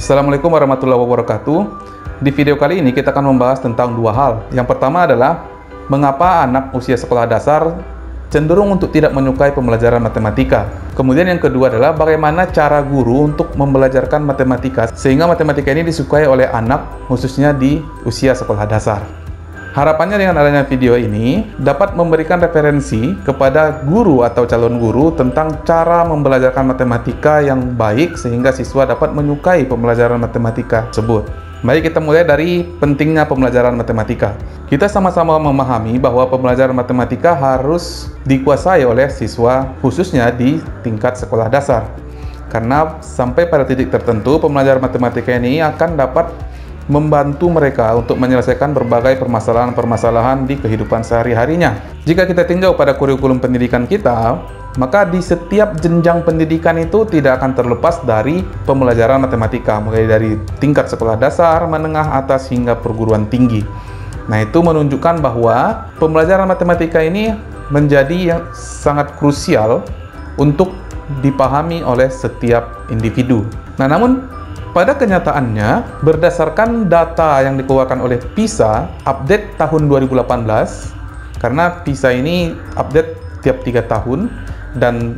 Assalamualaikum warahmatullahi wabarakatuh. Di video kali ini kita akan membahas tentang dua hal. Yang pertama adalah mengapa anak usia sekolah dasar cenderung untuk tidak menyukai pembelajaran matematika. Kemudian yang kedua adalah bagaimana cara guru untuk membelajarkan matematika sehingga matematika ini disukai oleh anak khususnya di usia sekolah dasar. Harapannya dengan adanya video ini dapat memberikan referensi kepada guru atau calon guru tentang cara membelajarkan matematika yang baik sehingga siswa dapat menyukai pembelajaran matematika tersebut. Mari kita mulai dari pentingnya pembelajaran matematika. Kita sama-sama memahami bahwa pembelajaran matematika harus dikuasai oleh siswa khususnya di tingkat sekolah dasar. Karena sampai pada titik tertentu pembelajaran matematika ini akan dapat membantu mereka untuk menyelesaikan berbagai permasalahan-permasalahan di kehidupan sehari-harinya. Jika kita tinjau pada kurikulum pendidikan kita, maka di setiap jenjang pendidikan itu tidak akan terlepas dari pembelajaran matematika, mulai dari tingkat sekolah dasar, menengah, atas, hingga perguruan tinggi. Nah, itu menunjukkan bahwa pembelajaran matematika ini menjadi yang sangat krusial untuk dipahami oleh setiap individu. Nah, namun pada kenyataannya, berdasarkan data yang dikeluarkan oleh PISA update tahun 2018, karena PISA ini update tiap 3 tahun, dan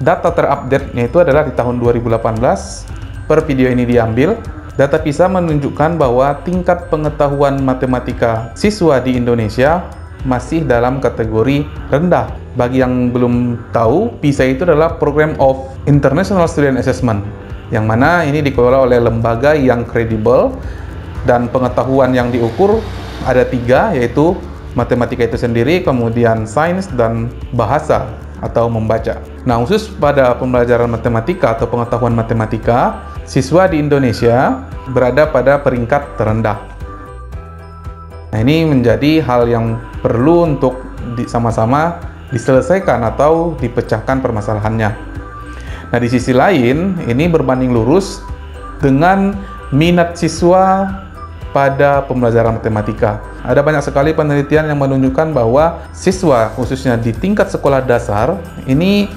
data terupdate-nya itu adalah di tahun 2018, per video ini diambil, data PISA menunjukkan bahwa tingkat pengetahuan matematika siswa di Indonesia masih dalam kategori rendah. Bagi yang belum tahu, PISA itu adalah Program of International Student Assessment, yang mana ini dikelola oleh lembaga yang kredibel dan pengetahuan yang diukur ada 3, yaitu matematika itu sendiri, kemudian sains, dan bahasa atau membaca. Nah, khusus pada pembelajaran matematika atau pengetahuan matematika, siswa di Indonesia berada pada peringkat terendah. Nah, ini menjadi hal yang perlu untuk sama-sama diselesaikan atau dipecahkan permasalahannya. Nah, di sisi lain, ini berbanding lurus dengan minat siswa pada pembelajaran matematika. Ada banyak sekali penelitian yang menunjukkan bahwa siswa, khususnya di tingkat sekolah dasar, ini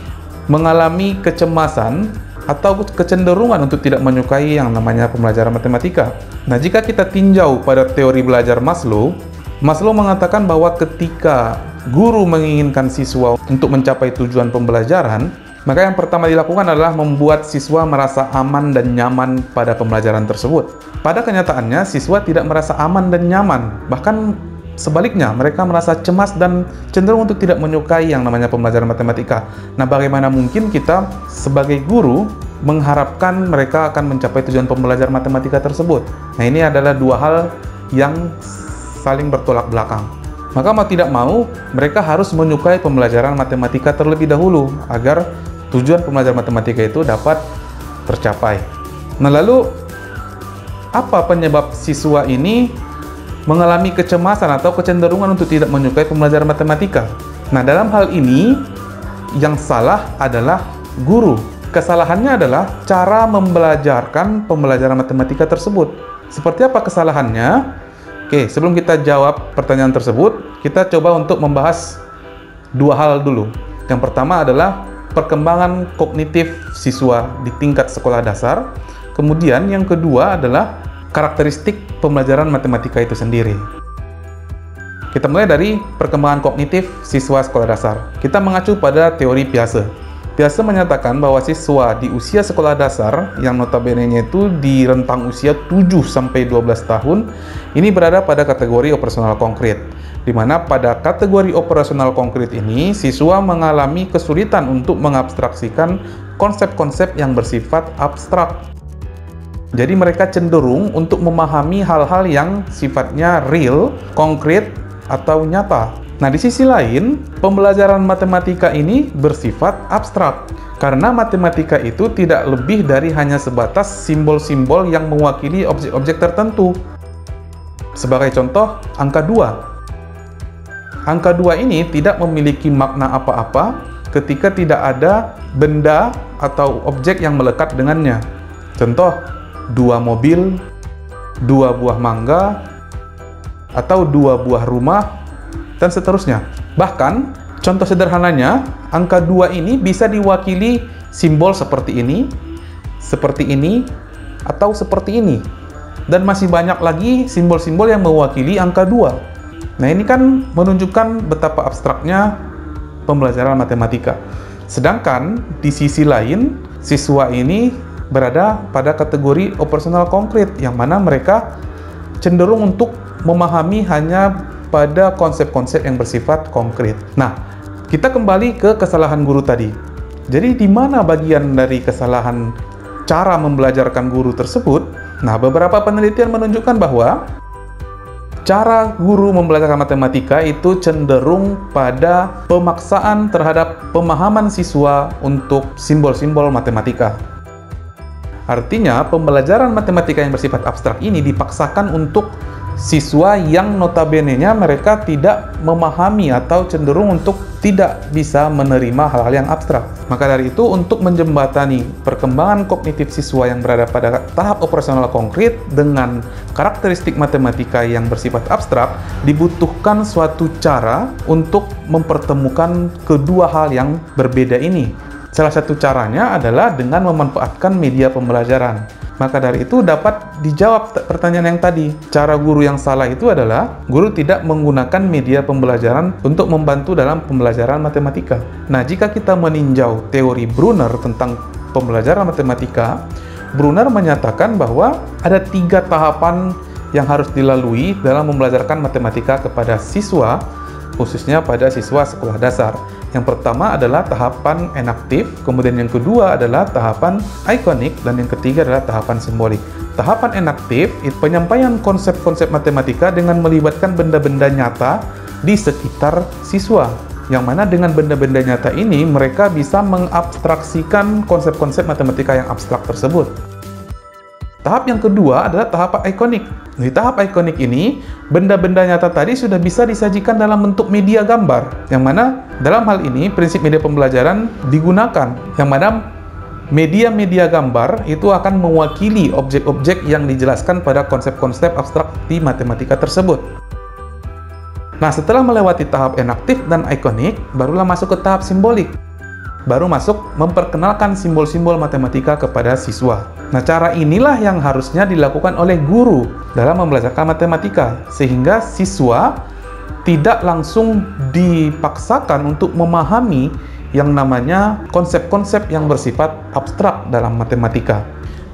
mengalami kecemasan atau kecenderungan untuk tidak menyukai yang namanya pembelajaran matematika. Nah, jika kita tinjau pada teori belajar Maslow, Maslow mengatakan bahwa ketika guru menginginkan siswa untuk mencapai tujuan pembelajaran, maka yang pertama dilakukan adalah membuat siswa merasa aman dan nyaman pada pembelajaran tersebut. Pada kenyataannya, siswa tidak merasa aman dan nyaman. Bahkan sebaliknya, mereka merasa cemas dan cenderung untuk tidak menyukai yang namanya pembelajaran matematika. Nah, bagaimana mungkin kita sebagai guru mengharapkan mereka akan mencapai tujuan pembelajaran matematika tersebut? Nah, ini adalah dua hal yang saling bertolak belakang. Maka mau tidak mau, mereka harus menyukai pembelajaran matematika terlebih dahulu agar tujuan pembelajaran matematika itu dapat tercapai. Nah, lalu apa penyebab siswa ini mengalami kecemasan atau kecenderungan untuk tidak menyukai pembelajaran matematika? Nah, dalam hal ini yang salah adalah guru. Kesalahannya adalah cara membelajarkan pembelajaran matematika tersebut. Seperti apa kesalahannya? Oke, sebelum kita jawab pertanyaan tersebut, kita coba untuk membahas dua hal dulu. Yang pertama adalah perkembangan kognitif siswa di tingkat sekolah dasar. Kemudian yang kedua adalah karakteristik pembelajaran matematika itu sendiri. Kita mulai dari perkembangan kognitif siswa sekolah dasar. Kita mengacu pada teori Piaget. Piaget menyatakan bahwa siswa di usia sekolah dasar yang notabene-nya itu di rentang usia 7-12 tahun ini berada pada kategori operasional konkret, di mana pada kategori operasional konkret ini siswa mengalami kesulitan untuk mengabstraksikan konsep-konsep yang bersifat abstrak. Jadi mereka cenderung untuk memahami hal-hal yang sifatnya real, konkret, atau nyata. Nah, di sisi lain, pembelajaran matematika ini bersifat abstrak, karena matematika itu tidak lebih dari hanya sebatas simbol-simbol yang mewakili objek-objek tertentu. Sebagai contoh, angka 2. Angka 2 ini tidak memiliki makna apa-apa ketika tidak ada benda atau objek yang melekat dengannya. Contoh, 2 mobil, 2 buah mangga, atau 2 buah rumah, dan seterusnya. Bahkan, contoh sederhananya, angka 2 ini bisa diwakili simbol seperti ini, atau seperti ini. Dan masih banyak lagi simbol-simbol yang mewakili angka 2. Nah, ini kan menunjukkan betapa abstraknya pembelajaran matematika. Sedangkan di sisi lain, siswa ini berada pada kategori operasional konkret, yang mana mereka cenderung untuk memahami hanya pada konsep-konsep yang bersifat konkret. Nah, kita kembali ke kesalahan guru tadi. Jadi, di mana bagian dari kesalahan cara membelajarkan guru tersebut? Nah, beberapa penelitian menunjukkan bahwa cara guru membelajarkan matematika itu cenderung pada pemaksaan terhadap pemahaman siswa untuk simbol-simbol matematika. Artinya, pembelajaran matematika yang bersifat abstrak ini dipaksakan untuk siswa yang notabene-nya mereka tidak memahami atau cenderung untuk tidak bisa menerima hal-hal yang abstrak. Maka dari itu, untuk menjembatani perkembangan kognitif siswa yang berada pada tahap operasional konkret dengan karakteristik matematika yang bersifat abstrak, dibutuhkan suatu cara untuk mempertemukan kedua hal yang berbeda ini. Salah satu caranya adalah dengan memanfaatkan media pembelajaran. Maka dari itu dapat dijawab pertanyaan yang tadi. Cara guru yang salah itu adalah guru tidak menggunakan media pembelajaran untuk membantu dalam pembelajaran matematika. Nah, jika kita meninjau teori Brunner tentang pembelajaran matematika, Brunner menyatakan bahwa ada 3 tahapan yang harus dilalui dalam membelajarkan matematika kepada siswa, khususnya pada siswa sekolah dasar. Yang pertama adalah tahapan enaktif, kemudian yang kedua adalah tahapan ikonik, dan yang ketiga adalah tahapan simbolik. Tahapan enaktif itu penyampaian konsep-konsep matematika dengan melibatkan benda-benda nyata di sekitar siswa, yang mana dengan benda-benda nyata ini mereka bisa mengabstraksikan konsep-konsep matematika yang abstrak tersebut. Tahap yang kedua adalah tahap ikonik. Di tahap ikonik ini, benda-benda nyata tadi sudah bisa disajikan dalam bentuk media gambar, yang mana dalam hal ini prinsip media pembelajaran digunakan, yang mana media-media gambar itu akan mewakili objek-objek yang dijelaskan pada konsep-konsep abstrak di matematika tersebut. Nah, setelah melewati tahap enaktif dan ikonik, barulah masuk ke tahap simbolik. Baru masuk memperkenalkan simbol-simbol matematika kepada siswa. Nah, cara inilah yang harusnya dilakukan oleh guru dalam membelajarkan matematika, sehingga siswa tidak langsung dipaksakan untuk memahami yang namanya konsep-konsep yang bersifat abstrak dalam matematika.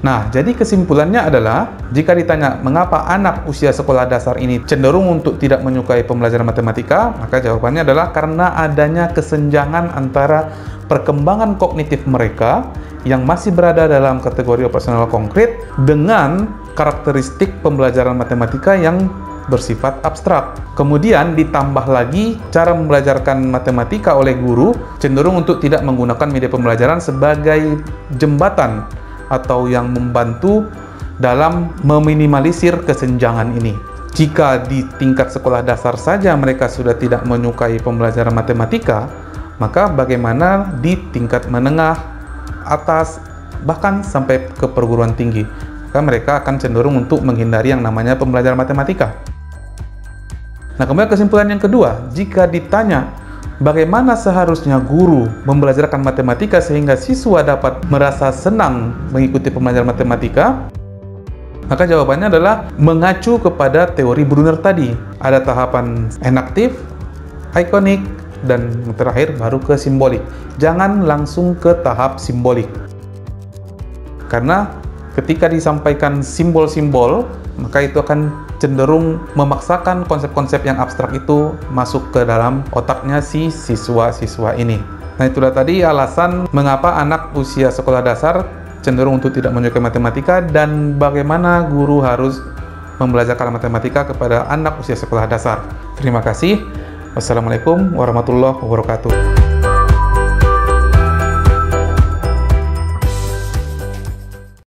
Nah, jadi kesimpulannya adalah, jika ditanya mengapa anak usia sekolah dasar ini cenderung untuk tidak menyukai pembelajaran matematika, maka jawabannya adalah karena adanya kesenjangan antara perkembangan kognitif mereka yang masih berada dalam kategori operasional konkret dengan karakteristik pembelajaran matematika yang bersifat abstrak. Kemudian ditambah lagi cara membelajarkan matematika oleh guru cenderung untuk tidak menggunakan media pembelajaran sebagai jembatan atau yang membantu dalam meminimalisir kesenjangan ini. Jika di tingkat sekolah dasar saja mereka sudah tidak menyukai pembelajaran matematika, maka bagaimana di tingkat menengah, atas, bahkan sampai ke perguruan tinggi? Maka mereka akan cenderung untuk menghindari yang namanya pembelajaran matematika. Nah, kemudian kesimpulan yang kedua, jika ditanya bagaimana seharusnya guru membelajarkan matematika sehingga siswa dapat merasa senang mengikuti pembelajaran matematika, maka jawabannya adalah mengacu kepada teori Brunner tadi. Ada tahapan enaktif, ikonik, dan yang terakhir baru ke simbolik. Jangan langsung ke tahap simbolik. Karena ketika disampaikan simbol-simbol, maka itu akan cenderung memaksakan konsep-konsep yang abstrak itu masuk ke dalam otaknya si siswa-siswa ini. Nah, itulah tadi alasan mengapa anak usia sekolah dasar cenderung untuk tidak menyukai matematika dan bagaimana guru harus membelajarkan matematika kepada anak usia sekolah dasar. Terima kasih. Wassalamualaikum warahmatullahi wabarakatuh.